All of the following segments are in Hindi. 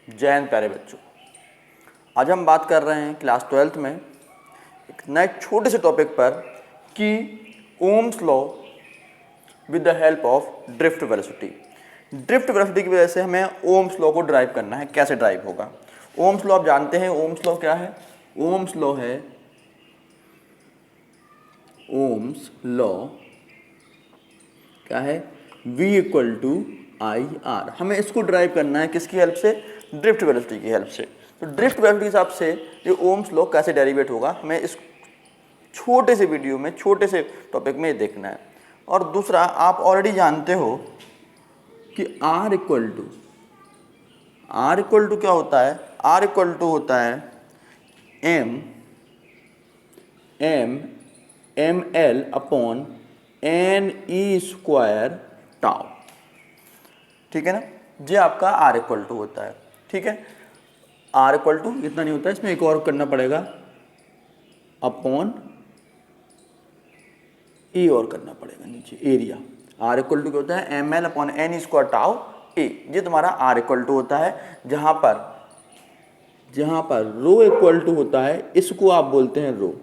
जय हिंद प्यारे बच्चों। आज हम बात कर रहे हैं क्लास 12th में एक नए छोटे से टॉपिक पर कि Ohm's law with the help of drift velocity. Drift velocity की वजह से हमें ओम्स लॉ को ड्राइव करना है। कैसे ड्राइव होगा? ओम्स लॉ आप जानते हैं। ओम्स लॉ क्या है? ओम्स लॉ है, ओम्स लॉ क्या है? V equal to I R. हमें इसको ड्राइव करना है किसकी हेल्प से? ड्रिफ्ट वेलोसिटी की हेल्प से। तो ड्रिफ्ट वेलोसिटी के हिसाब से ये ओम्स लॉ कैसे डेरिवेट होगा, हमें इस छोटे से वीडियो में, छोटे से टॉपिक में ये देखना है। और दूसरा, आप ऑलरेडी जानते हो कि R इक्वल टू क्या होता है? R इक्वल टू होता है M L upon N E square tau. ठीक है ना? ये आपका R इक्वल टू होता है। ठीक है, R इक्वल टू इतना नहीं होता है, इसमें एक और करना पड़ेगा, अपॉन ए और करना पड़ेगा नीचे, एरिया। R इक्वल टू क्या होता है? M L upon N E square tau A. ये तुम्हारा R इक्वल टू होता है। जहां पर रो इक्वल टू होता है, इसको आप बोलते हैं रो।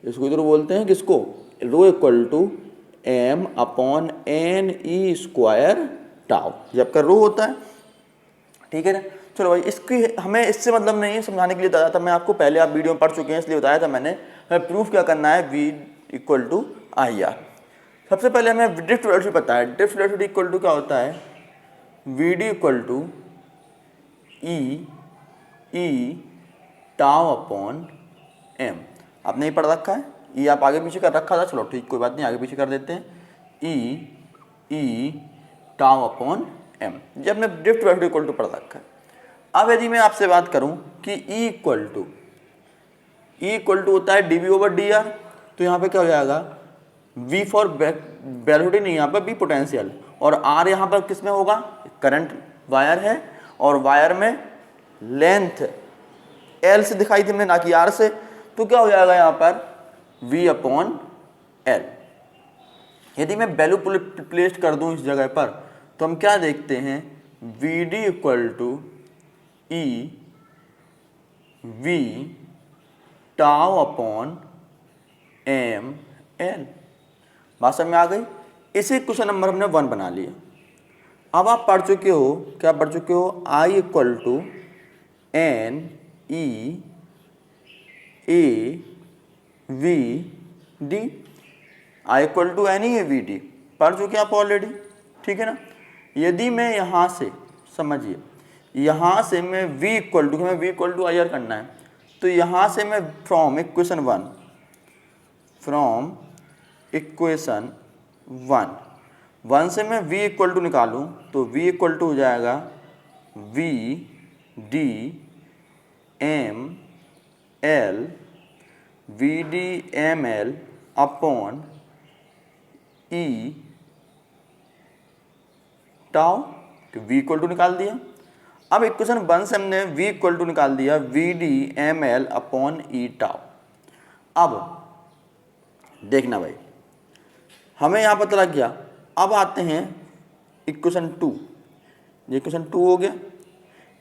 इसको इधर बोलते हैं किसको? Rho equal to M upon N E square tau. ये आपका रो होता है। ठीक है ना? चलो भाई, इसकी हमें इससे मतलब नहीं है, समझाने के लिए बताया था मैं आपको पहले, आप वीडियो में पढ़ चुके हैं इसलिए बताया था मैंने। हमें प्रूफ क्या करना है? V equal to I R. सबसे पहले हमें ड्रिफ्ट वेलोसिटी पता है। ड्रिफ्ट वेलोसिटी इक्वल टू क्या होता है? V D equal to E tau upon M. आपने ये पढ़ रखा है? ये आप आगे पीछे कर रखा था? चलो ठीक, कोई बात नहीं, आगे पीछे कर देते हैं। ई टाउ अपॉन एम, ये आपने ड्रिफ्ट वेलोसिटी इक्वल टू पढ़ रखा है। अब यदि मैं आपसे बात करूं कि ई इक्वल टू होता है डीवी ओवर डी आर, तो यहाँ पे क्या हो जाएगा? वी फॉर वेलोसिटी नहीं, यहाँ पर वी पोटेंशियल, और आर यहाँ पर किस में होगा? करंट वायर है, और वायर में लेंथ एल से दिखाई थी हमने, ना कि आर से। तो क्या हो जाएगा यहाँ पर? V upon L. यदि मैं वैल्यू प्लेस कर दूं इस जगह पर, तो हम क्या देखते हैं? V D equal to E V tau upon M L. बात समझ में आ गई? इसी क्वेश्चन नंबर हमने 1 बना लिया। अब आप पढ़ चुके हो, क्या पढ़ चुके हो? I equal to N E A V D. I equal to N E A V D पढ़ चुके आप ऑलरेडी। ठीक है ना? यदि मैं यहाँ से, समझिए, यहाँ से मैं v इक्वल टू, हमें v equal to I R करना है, तो यहाँ से मैं फ्रॉम इक्वेशन वन से मैं v इक्वल टू निकालूँ, तो v इक्वल टू हो जाएगा v D M L, V D M L upon E tau. v equal to निकाल दिया। अब इक्वेशन 1 से हमने v इक्वल टू निकाल दिया, V D M L upon E tau. अब देखना भाई, हमें यहाँ पता लग गया। अब आते हैं इक्वेशन 2। ये इक्वेशन 2 हो गया।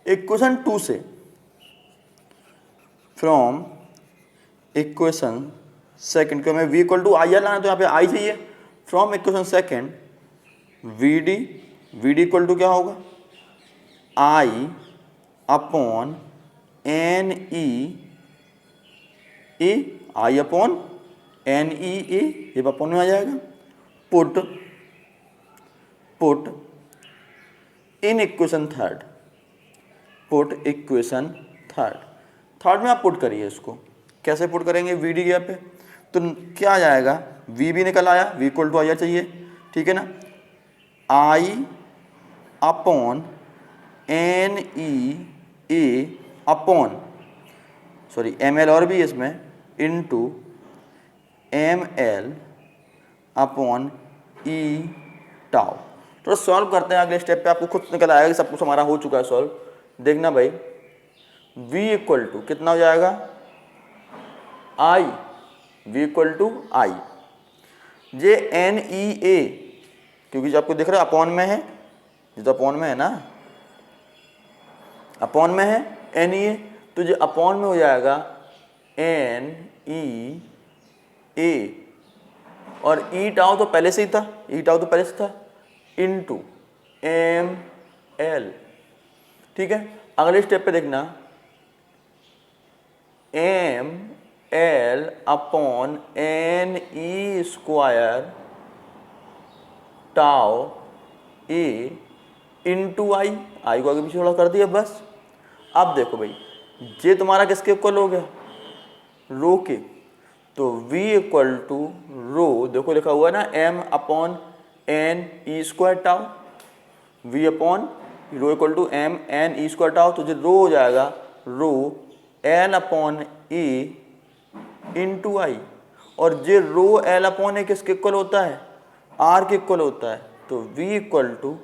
इक्वेशन 2 से फ्रॉम इक्वेशन सेकंड, क्यों हमें v equal to I R लाना, तो यहाँ पे आई चाहिए। From equation second, V D equal to क्या होगा? I upon N E A, I upon N E A, ये अपॉन में आ जाएगा। Put in equation third, third में आप पुट करिए इसको। कैसे पुट करेंगे? वी डी पे, तो क्या आ जाएगा? वी भी निकल आया, V equal to I R चाहिए। ठीक है ना? I upon N E A upon, sorry M L और भी इसमें, into M L upon E tau. तो सॉल्व करते हैं अगले स्टेप पे, आपको खुद निकल आएगा कि सब कुछ हमारा हो चुका है सॉल्व। देखना भाई, v इक्वल टू कितना हो जाएगा? आई, v इक्वल टू आई, ये एन ई ए, क्योंकि जो आपको दिख रहा है अपॉन में है, ये तो अपॉन में है ना, अपॉन में है NEA, तो जो अपॉन में हो जाएगा NEA, और ई टाउ तो पहले से ही था, ई टाउ तो पहले से था, इनटू ML। ठीक है, अगले स्टेप पे देखना, ML upon NE square tau A into I को आगे पीछे थोड़ा कर दिया बस। अब देखो भाई, ये तुम्हारा किसके इक्वल हो गया, रो के, तो V इक्वल टू रो, देखो लिखा हुआ है ना M upon NE square tau, V upon rho equal to MNE square tau, तो जो रो हो जाएगा rho L upon A into I, और जे रो L अपॉन A किसके इक्वल होता है, R के इक्वल होता है, तो V equal to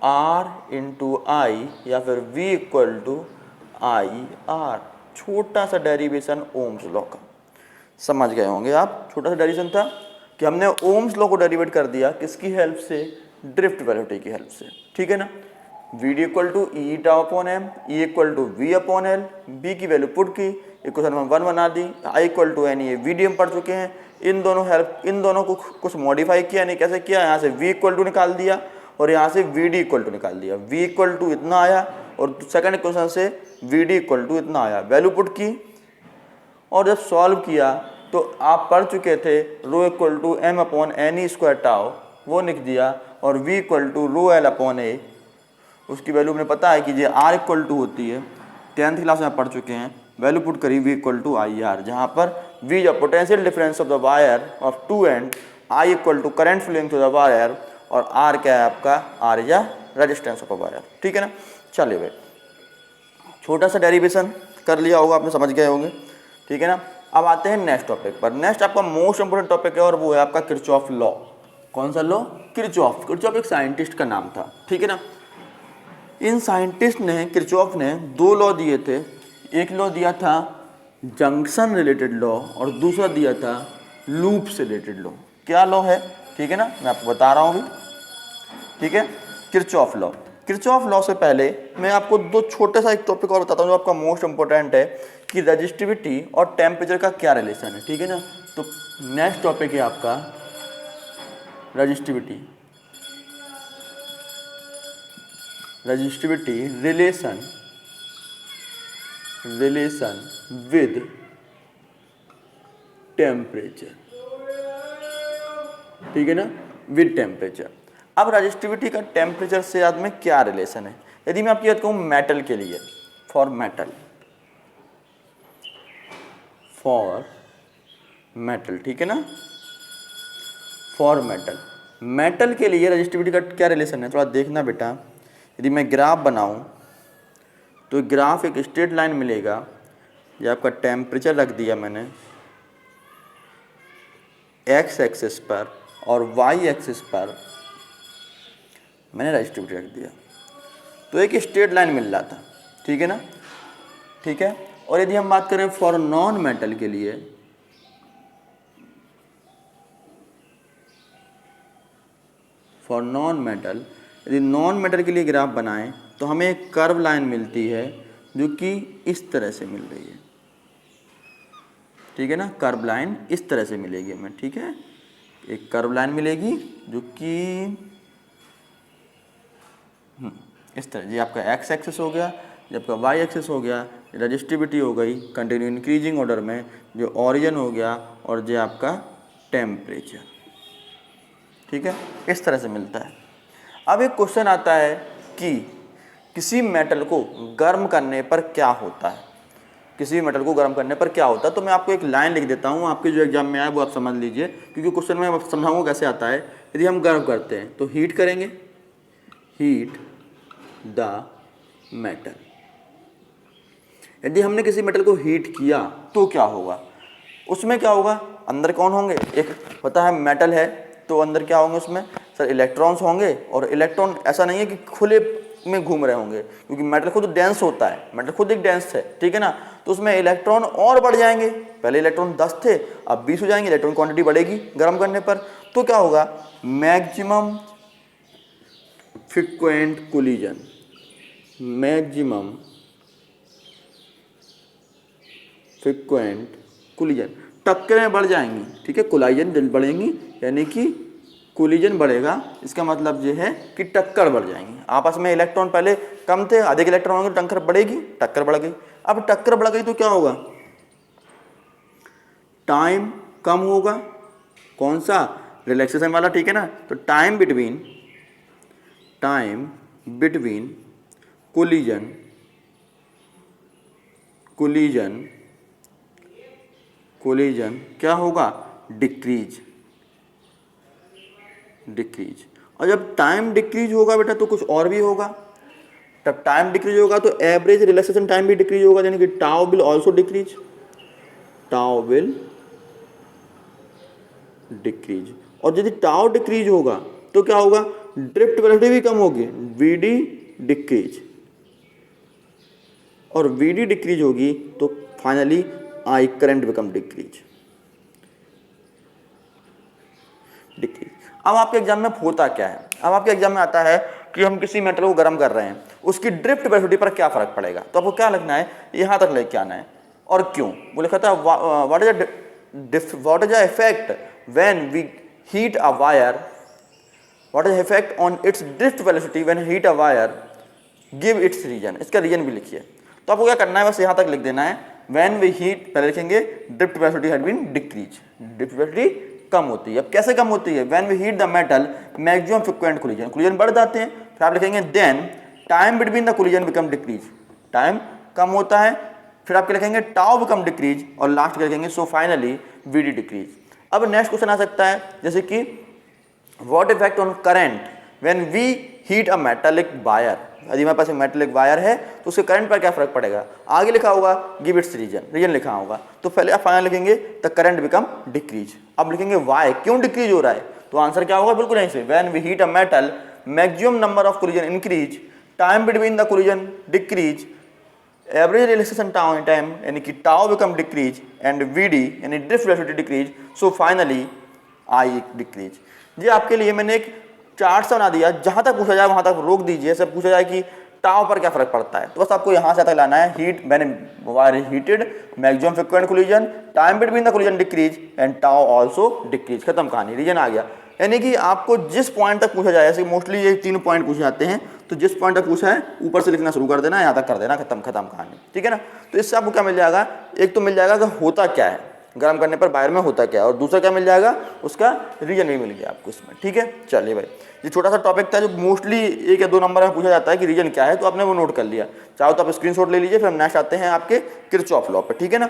R into I, या फिर V equal to I R। छोटा सा डेरिवेशन ओम्स लॉ का, समझ गए होंगे आप। छोटा सा डेरिवेशन था कि हमने ओम्स लॉ को डेरिवेट कर दिया किसकी हेल्प से, ड्रिफ्ट वेलोसिटी की हेल्प से। ठीक है ना, V D equal to E tau upon M, E equal to V upon L, B की वैल्यू पुट की, इक्वेशन में 1 बना दी, I इक्वल टू एन, ये VD हम पढ़ चुके हैं। इन दोनों को कुछ मॉडिफाई किया, नहीं कैसे किया, यहाँ से V इक्वल टू निकाल दिया और यहाँ से VD इक्वल टू निकाल दिया, V इक्वल टू इतना आया और सेकंड इक्वेशन से VD इक्वल टू इतना आया, वैल्यू पुट की, और जब सॉल्व किया तो आप पढ़ चुके थे rho equal to M upon NE square tau, वो लिख दिया, और V equal to rho L upon A, उसकी वैल्यू हमें पता है कि ये R इक्वल टू होती है, 10th क्लास में पढ़ चुके हैं। वैल्यू पुट करी V इक्वल टू IR, जहाँ पर V जो potential difference of the wire of two end, I equal to current flowing through the wire, और R क्या है आपका, R या रेजिस्टेंस ऑफ अ वायर। ठीक है ना, चलिए भाई, छोटा सा डेरिवेशन कर लिया होगा आपने, समझ गए होंगे। ठीक है ना, अब आते हैं नेक्स्ट टॉपिक पर। नेक्स्ट आपका मोस्ट इंपोर्टेंट टॉपिक है और वो है आपका किरचॉफ लॉ। कौन सा लॉ, किरचॉफ। किरचॉफ एक साइंटिस्ट का नाम था। ठीक है ना, इन साइंटिस्ट ने, किरचॉफ ने 2 लॉ दिए थे। एक लॉ दिया था जंक्शन रिलेटेड लॉ और दूसरा दिया था लूप से रिलेटेड लॉ। क्या लॉ है, ठीक है ना, मैं आपको बता रहा हूँ अभी। ठीक है, किरचॉफ लॉ। किरचॉफ लॉ से पहले मैं आपको 2 छोटे सा एक टॉपिक और बताता हूँ जो आपका मोस्ट इंपोर्टेंट है, कि रजिस्टिविटी और टेम्परेचर का क्या रिलेशन है। ठीक है ना, तो नेक्स्ट टॉपिक है आपका resistivity. Resistivity relation with temperature. ठीक है ना, विद टेम्परेचर। अब रजिस्टिविटी का टेम्परेचर से याद में क्या रिलेशन है। यदि मैं आपकी बात कहूँ मेटल के लिए, फॉर मेटल, ठीक है ना, फॉर मेटल के लिए रजिस्टिविटी का क्या रिलेशन है, थोड़ा देखना बेटा। यदि मैं ग्राफ बनाऊं तो ग्राफ एक स्ट्रेट लाइन मिलेगा, ये आपका टेम्परेचर रख दिया मैंने एक्स एक्सिस पर, और वाई एक्सिस पर मैंने रजिस्टिविटी रख दिया, तो एक स्ट्रेट लाइन मिल रहा था। ठीक है ना, ठीक है। और यदि हम बात करें फॉर नॉन मेटल के लिए, फॉर नॉन मेटल, यदि नॉन मेटल के लिए ग्राफ बनाएं तो हमें एक कर्व लाइन मिलती है जो कि इस तरह से मिल रही है। ठीक है ना, कर्व लाइन इस तरह से मिलेगी हमें। ठीक है, एक कर्व लाइन मिलेगी जो कि इस तरह, ये आपका एक्स एक्सिस हो गया, ये आपका वाई एक्सिस हो गया, रजिस्टिविटी हो गई कंटिन्यू इंक्रीजिंग ऑर्डर में, जो ओरिजिन हो गया, और ये आपका टेम्परेचर। ठीक है, इस तरह से मिलता है। अब एक क्वेश्चन आता है कि किसी मेटल को गर्म करने पर क्या होता है, किसी भी मेटल को गर्म करने पर क्या होता है। तो मैं आपको एक लाइन लिख देता हूँ, आपके जो एग्जाम में आया वो आप समझ लीजिए, क्योंकि क्वेश्चन में समझाऊंगा कैसे आता है। यदि हम गर्म करते हैं तो हीट करेंगे, हीट द मेटल। यदि हमने किसी मेटल को हीट किया तो क्या होगा, उसमें क्या होगा, अंदर कौन होंगे, एक पता है मेटल है तो अंदर क्या होंगे उसमें, सर इलेक्ट्रॉन्स होंगे। और इलेक्ट्रॉन ऐसा नहीं है कि खुले में घूम रहे होंगे, क्योंकि मेटल खुद डेंस होता है, मेटल खुद एक डेंस है। ठीक है ना, तो उसमें इलेक्ट्रॉन और बढ़ जाएंगे, पहले इलेक्ट्रॉन 10 थे अब 20 हो जाएंगे, इलेक्ट्रॉन क्वांटिटी बढ़ेगी गर्म करने पर। तो क्या होगा, maximum frequent collision, maximum frequent collision, टक्करें बढ़ जाएंगी, ठीक है, कोलाइजन बढ़ेंगी यानी कि कोलिजन बढ़ेगा, इसका मतलब ये है कि टक्कर बढ़ जाएंगी आपस में। इलेक्ट्रॉन पहले कम थे, अधिक इलेक्ट्रॉन होंगे, टक्कर बढ़ेगी, टक्कर बढ़ गई। अब टक्कर बढ़ गई तो क्या होगा, टाइम कम होगा, कौन सा, रिलैक्सेशन वाला, ठीक है ना। तो टाइम बिटवीन कोलिजन क्या होगा, डिक्रीज। और जब टाइम डिक्रीज होगा बेटा तो कुछ और भी होगा। तब टाइम डिक्रीज होगा तो एवरेज रिलैक्सेशन टाइम भी डिक्रीज होगा, यानी कि टाउ विल ऑल्सो डिक्रीज, और यदि टाउ डिक्रीज होगा तो क्या होगा, ड्रिफ्ट वेलोसिटी भी कम होगी, वीडी डिक्रीज, और वीडी डिक्रीज होगी तो finally I current become decrease. अब आपके एग्जाम में होता क्या है, अब आपके एग्जाम में आता है कि हम किसी मेटल को गर्म कर रहे हैं, उसकी ड्रिफ्ट वेलोसिटी पर क्या फर्क पड़ेगा। तो आपको क्या लिखना है, यहां तक लेके आना है, और क्यों। वो लिखा था what is the effect when we heat a wire, what is effect on its drift velocity when heat a wire, give its reason, इसका रीजन भी लिखिए। तो आपको क्या करना है, बस यहां तक लिख देना है, व्हेन वी हीट, पहले लिखेंगे drift velocity had been decrease, drift velocity कम होती है। अब कैसे कम होती है, when we heat the metal maximum frequent collision बढ़ जाते हैं। फिर आप लिखेंगे then time between the collision become decrease, time कम होता है। फिर आप लिखेंगे टाउ बिकम डिक्रीज, और लास्ट में लिखेंगे सो फाइनली वीडी डिक्रीज। अब नेक्स्ट क्वेश्चन आ सकता है जैसे कि what effect on current when we heat a metallic wire, यदि हमारे पास एक मेटालिक वायर है तो उसके करंट पर क्या फर्क पड़ेगा। आगे लिखा होगा गिव इट्स रीजन लिखा होगा, तो पहले आप फाइनल लिखेंगे द करंट बिकम डिक्रीज। अब लिखेंगे वाई, क्यों डिक्रीज हो रहा है, तो आंसर क्या होगा, बिल्कुल ऐसे, when we heat a metal maximum number of collision increase, time between the collision decrease, average relaxation time यानी कि tau become decrease, and V D drift velocity decrease, so finally I decrease. ये आपके लिए मैंने एक चार्ट सा बना दिया, जहां तक पूछा जाए वहां तक रोक दीजिए, सब पूछा जाए कि टाउ पर क्या फर्क पड़ता है, तो बस आपको यहां से तक लाना है, हीट मैंने wire heated maximum frequent collision, time between the collision decrease, and tau also decrease, खत्म कहानी, रीजन आ गया। यानी कि आपको जिस पॉइंट तक पूछा जाए, ऐसे मोस्टली ये 3 पॉइंट पूछे जाते हैं, तो जिस पॉइंट तक पूछा है ऊपर से लिखना शुरू कर देना, यहाँ तक कर देना, खत्म कहानी, ठीक है ना। तो इससे आपको क्या मिल जाएगा, एक तो मिल जाएगा कि होता क्या है गर्म करने पर वायर में होता क्या है, और दूसरा क्या मिल जाएगा, उसका रीजन भी मिल गया आपको इसमें, ठीक है। चलिए भाई, ये छोटा सा टॉपिक था जो मोस्टली 1 या 2 नंबर में पूछा जाता है कि रीजन क्या है, तो आपने वो नोट कर लिया। चाहो तो आप स्क्रीनशॉट ले लीजिए। फिर हम नेक्स्ट आते हैं आपके किरचॉफ लॉ पे, ठीक है ना।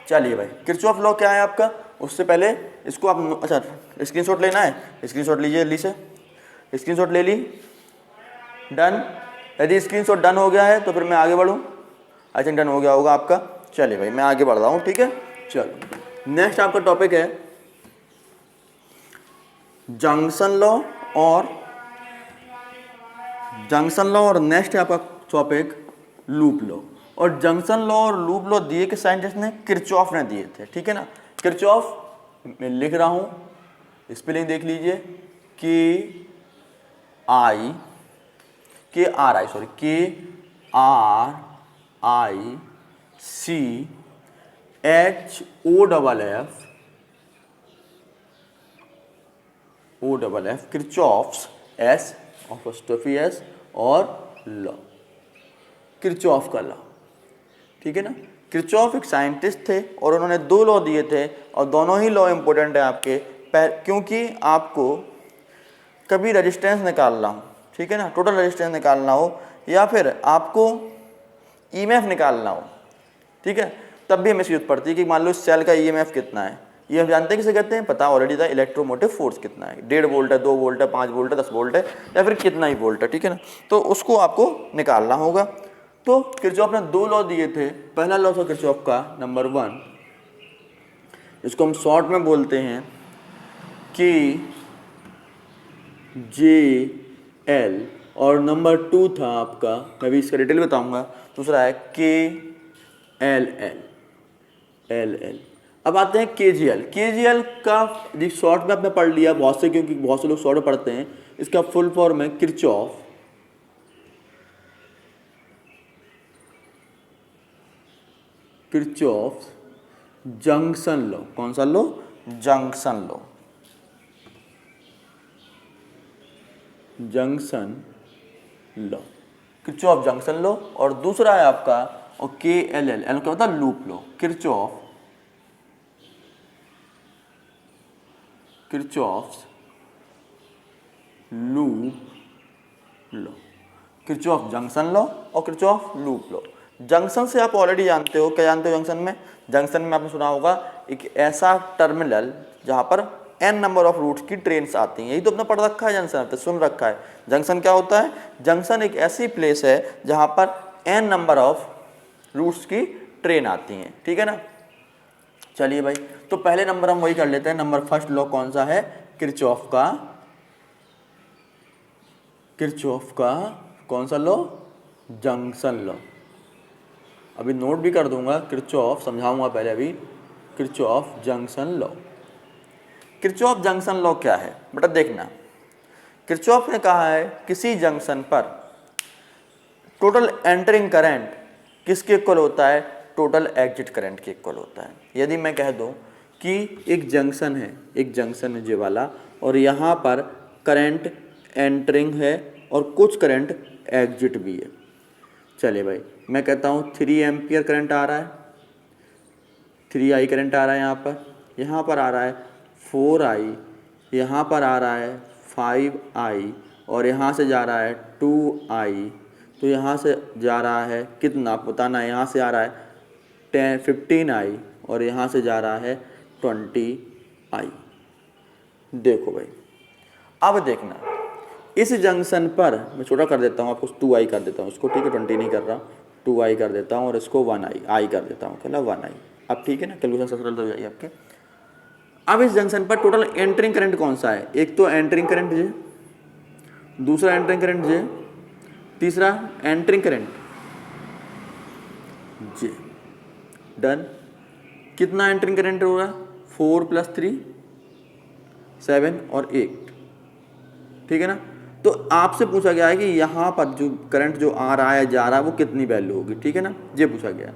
चलिए भाई, किरचॉफ लॉ क्या है आपका, उससे पहले इसको आप, अच्छा स्क्रीनशॉट लेना है, स्क्रीनशॉट लीजिए जल्दी से, स्क्रीनशॉट ले ली, डन। यदि स्क्रीनशॉट डन हो गया है तो फिर मैं आगे बढ़ूँ, आई थिंक डन हो गया होगा आपका। चलिए भाई, मैं आगे बढ़ रहा हूँ, ठीक है। चलो नेक्स्ट आपका टॉपिक है जंक्शन लॉ और नेक्स्ट है आपका टॉपिक लूप लॉ। और जंक्शन लॉ और लूप लॉ दिए के साइंटिस्ट ने, किरचॉफ ने दिए थे, ठीक है ना। किरचॉफ मैं लिख रहा हूँ, स्पेलिंग देख लीजिए, KRICHOFF, Kirchhoff's, S apostrophe S, और लॉ, किरचॉफ का लॉ, ठीक है ना। किरचॉफ एक साइंटिस्ट थे और उन्होंने 2 लॉ दिए थे, और दोनों ही लॉ इंपॉर्टेंट है आपके, क्योंकि आपको कभी रेजिस्टेंस निकालना हो, ठीक है ना, टोटल रेजिस्टेंस निकालना हो, या फिर आपको ईएमएफ निकालना हो, ठीक है, तब भी हमें जरूरत पड़ती है कि मान लो इस सेल का ईएमएफ कितना है, ये हम जानते हैं किसे कहते हैं, पता ऑलरेडी था, इलेक्ट्रोमोटिव फोर्स कितना है, 1.5 वोल्ट है, 2 वोल्ट है, 5 वोल्ट है, 10 वोल्ट है, या फिर कितना ही वोल्ट है, ठीक है ना। तो उसको आपको निकालना होगा। तो किरचॉफ ने 2 लॉ दिए थे। पहला लॉ था किरचॉफ का नंबर 1, इसको हम शॉर्ट में बोलते हैं कि JL, और नंबर 2 था आपका, मैं भी इसका डिटेल बताऊंगा, दूसरा है KLL। अब आते हैं KGL का शॉर्ट में आपने पढ़ लिया बहुत से, क्योंकि बहुत से लोग शॉर्ट में पढ़ते हैं। इसका फुल फॉर्म है किरचॉफ किरचॉफ जंक्शन लॉ। कौन सा law? Junction law. Junction law, Kirchhoff junction law. और दूसरा है आपका और KLL, एल क्या होता है? Loop law. Kirchhoff loop law, Kirchhoff junction law और किरचॉफ लूप लॉ। जंक्शन से आप ऑलरेडी जानते हो, क्या जानते हो जंक्शन में? जंक्शन में आपने सुना होगा एक ऐसा टर्मिनल जहां पर n नंबर ऑफ रूट्स की ट्रेन्स आती हैं। यही तो अपने पढ़ रखा है, जंक्शन पे सुन रखा है। जंक्शन क्या होता है? जंक्शन एक ऐसी प्लेस है जहां पर n नंबर ऑफ रूट्स की ट्रेन आती हैं, ठीक है ना। चलिए भाई, तो पहले नंबर हम वही कर लेते हैं। नंबर फर्स्ट लॉ कौन सा है? किरचॉफ का कौन सा लॉ? Junction law. अभी नोट भी कर दूंगा, किरचॉफ समझाऊंगा पहले। अभी Kirchhoff junction law. Kirchhoff junction law क्या है बेटा? देखना, किरचॉफ ने कहा है किसी जंक्शन पर टोटल एंटरिंग करंट किसके इक्वल होता है? टोटल एग्जिट करंट के इक्वल होता है। यदि मैं कह दूं कि एक जंक्शन है जे वाला, और यहाँ पर करंट एंटरिंग है और कुछ करंट एग्जिट भी है। चलिए भाई, मैं कहता हूँ 3 एम्पियर करंट आ रहा है, 3I करंट आ रहा है, यहाँ पर आ रहा है 4I, यहाँ पर आ रहा है 5I, और यहाँ से जा रहा है 2I। तो यहाँ से जा रहा है कितना बताना है? यहाँ से आ रहा है 15I और यहाँ से जा रहा है 20I। देखो भाई, अब देखना, इस जंक्शन पर मैं छोटा कर देता हूँ, आपको 2I कर देता हूँ इसको, ठीक है, 20 नहीं कर रहा, 2I कर देता हूँ और इसको 1I कर देता हूँ, कहला 1I। अब ठीक है ना, कैलकुलेशन सक्सेसफुल हो जाइए आपके। अब इस जंक्शन पर टोटल एंटरिंग करंट कौन सा है? एक तो एंटरिंग करंट जे, दूसरा एंटरिंग करंट जे, तीसरा एंटरिंग करंट जे। डन। कितना एंटरिंग करंट हो रहा है? 4 + 3 7 और 8, ठीक है ना। तो आपसे पूछा गया है कि यहाँ पर जो करंट जो आ रहा है जा रहा है वो कितनी वैल्यू होगी, ठीक है ना, ये पूछा गया है।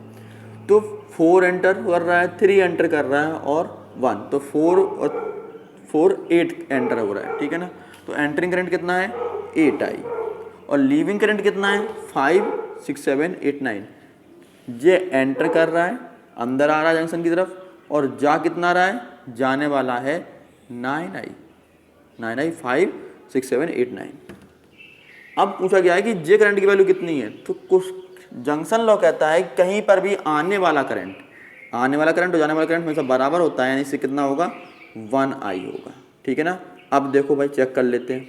तो 4 एंटर कर रहा है, 3 एंटर कर रहा है और 1, तो 4 और 4 8 एंटर हो रहा है, ठीक है ना। तो एंटरिंग करंट कितना है? 8I। और लीविंग करंट कितना है? 5 6 7 8 9। ये एंटर कर रहा है, अंदर आ रहा है जंक्शन की तरफ, और जा कितना रहा है? जाने वाला है 9I 5 6 7 8 9। अब पूछा गया है कि जे करंट की वैल्यू कितनी है? तो कुछ जंक्शन लॉ कहता है कहीं पर भी आने वाला करंट और जाने वाला करंट हमेशा बराबर होता है, यानी इससे कितना होगा? 1I होगा, ठीक है ना। अब देखो भाई, चेक कर लेते हैं।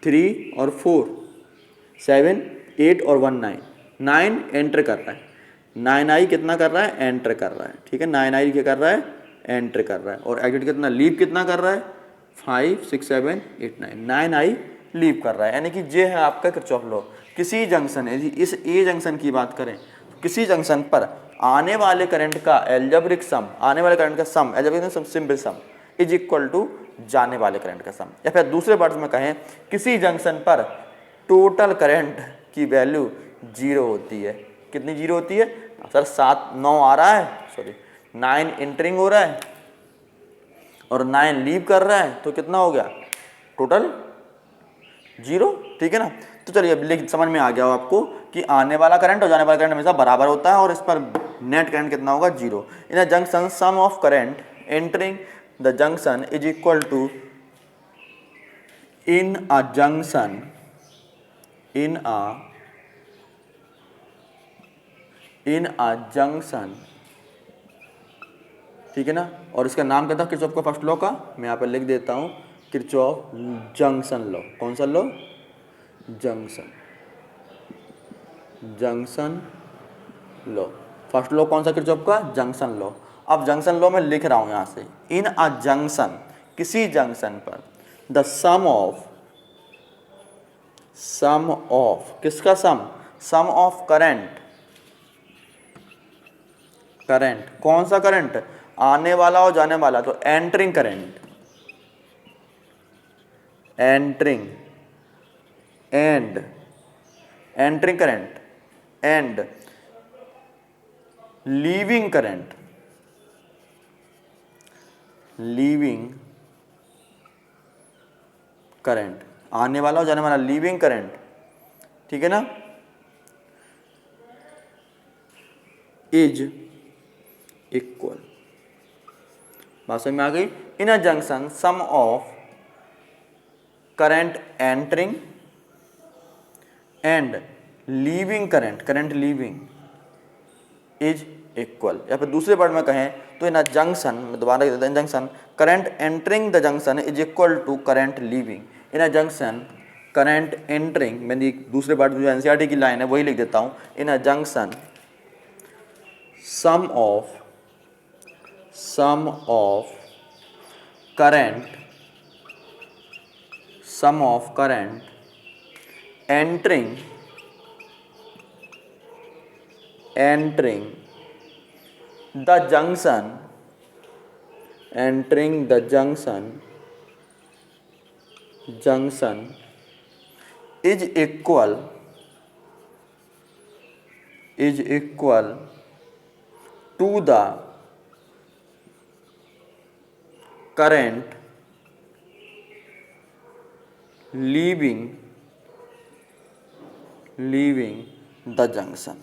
3 और 4 7 8 और 1 9, 9 एंटर कर रहा है, 9I कितना कर रहा है? एंटर कर रहा है, ठीक है। 9I क्या कर रहा है? एंटर कर रहा है। और एग्जिट कितना? लीव कितना कर रहा है? 5 6 7 8 9, 9I लीव कर रहा है, यानी कि ये है आपका किरचॉफ लॉ। किसी जंक्शन, यदि इस ए जंक्शन की बात करें, किसी जंक्शन पर आने वाले करंट का एल्जेब्रिक सम, आने वाले करंट का sum, algebraic sum simple sum is equal to जाने वाले करंट का सम। या फिर दूसरे वर्ड्स में कहें, किसी जंक्शन पर टोटल करंट की वैल्यू 0 होती है। कितनी 0 होती है? सर 7 9 आ रहा है, सॉरी 9 एंटरिंग हो रहा है और 9 लीव कर रहा है, तो कितना हो गया? टोटल 0, ठीक है ना। तो चलिए अब समझ में आ गया हो आपको कि आने वाला करंट और जाने वाला करंट हमेशा बराबर होता है, और इस पर नेट करंट कितना होगा? 0। In a junction sum of current entering the junction is equal to in a junction, ठीक है ना। और इसका नाम क्या था किरचॉफ का फर्स्ट लॉ का? मैं यहाँ पर लिख देता हूँ, किरचॉफ जंक्शन लॉ। कौन सा law? Junction law. First law कौन सा किरचॉफ का? Junction law. अब जंक्शन लॉ में लिख रहा हूँ यहाँ से, इन अ जंक्शन, किसी जंक्शन पर, द सम किसका सम? सम ऑफ करंट, कौन सा करंट? आने वाला और जाने वाला, तो entering current, entering current and leaving current, leaving current, आने वाला और जाने वाला लीविंग करंट, ठीक है ना, इज इक्वल, बात समझ में आ गई। In a junction sum of current entering and leaving current, current leaving is equal, या फिर दूसरे वर्ड में कहें तो इन अ जंक्शन, मैं दोबारा लिख देता हूं, junction current entering the junction is equal to current leaving. In a junction current entering, मैंने दूसरे वर्ड में जो एनसीईआरटी की लाइन है वही लिख देता हूं, in a junction sum of current, sum of current entering the junction, entering the junction is equal to the current leaving the junction।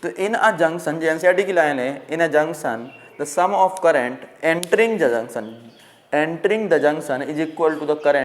तो इन अ जंक्शन, जो एनसीईआरटी की लाइन है, in a junction the sum of current entering the junction is equal to the current